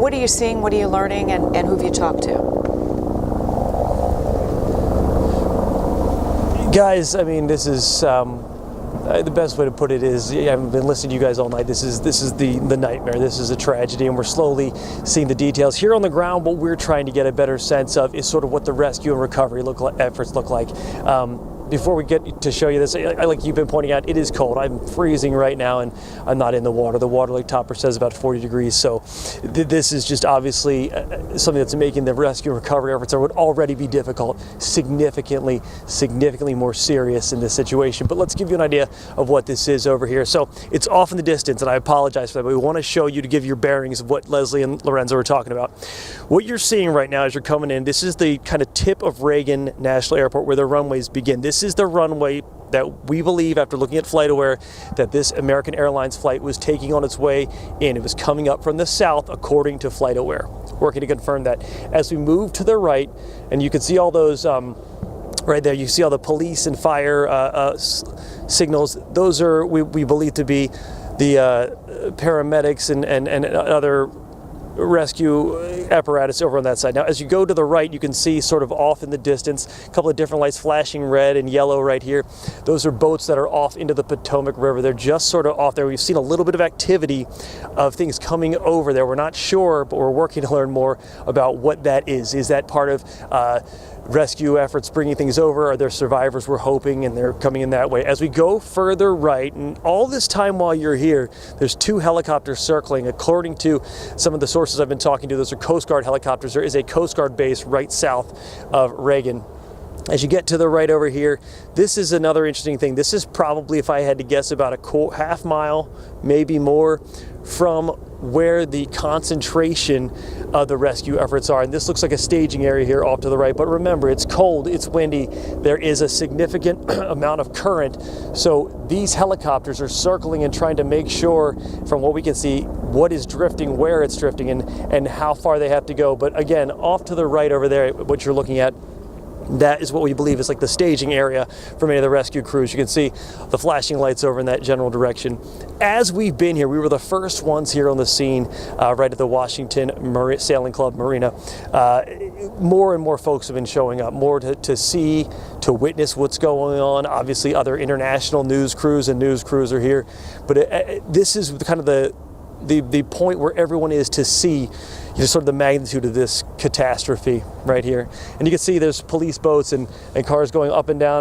What are you seeing? What are you learning? And who have you talked to? Guys, I mean, this is the best way to put it is, I've been listening to you guys all night. This is the nightmare. This is a tragedy, and we're slowly seeing the details here on the ground. What we're trying to get a better sense of is sort of what the rescue and recovery efforts look like. Before we get to show you this, like you've been pointing out, it is cold. I'm freezing right now, and I'm not in the water. The water, like Topper says, about 40 degrees. So this is just obviously something that's making the rescue and recovery efforts that would already be difficult significantly more serious in this situation. But let's give you an idea of what this is over here. So it's off in the distance, and I apologize for that, but we want to show you to give your bearings of what Leslie and Lorenzo are talking about. What you're seeing right now as you're coming in, this is the kind of tip of Reagan National Airport where the runways begin. This is the runway that we believe, after looking at FlightAware, that this American Airlines flight was taking on its way in. It was coming up from the south, according to FlightAware. Working to confirm that. As we move to the right, and you can see all those right there, you see all the police and fire signals. Those are, we believe to be the paramedics and other rescue apparatus over on that side. Now, as you go to the right, you can see sort of off in the distance, a couple of different lights flashing red and yellow right here. Those are boats that are off into the Potomac River. They're just sort of off there. We've seen a little bit of activity of things coming over there. We're not sure, but we're working to learn more about what that is. Is that part of rescue efforts bringing things over? Are there survivors, we're hoping, and they're coming in that way? As we go further right, and all this time while you're here, there's 2 helicopters circling. According to some of the sources I've been talking to, those are Coast Guard helicopters. There is a Coast Guard base right south of Reagan. As you get to the right over here, this is another interesting thing. This is probably, if I had to guess, about a half mile, maybe more, from where the concentration of the rescue efforts are. And this looks like a staging area here off to the right. But remember, it's cold, it's windy, there is a significant amount of current. So these helicopters are circling and trying to make sure, from what we can see, what is drifting, where it's drifting, and how far they have to go. But again, off to the right over there, what you're looking at, that is what we believe is like the staging area for many of the rescue crews. You can see the flashing lights over in that general direction. As we've been here, we were the first ones here on the scene, right at the Washington Sailing Club Marina. More and more folks have been showing up, more to see, to witness what's going on. Obviously, other international news crews are here. But this is kind of the point where everyone is to see, sort of the magnitude of this catastrophe right here. And you can see there's police boats and cars going up and down.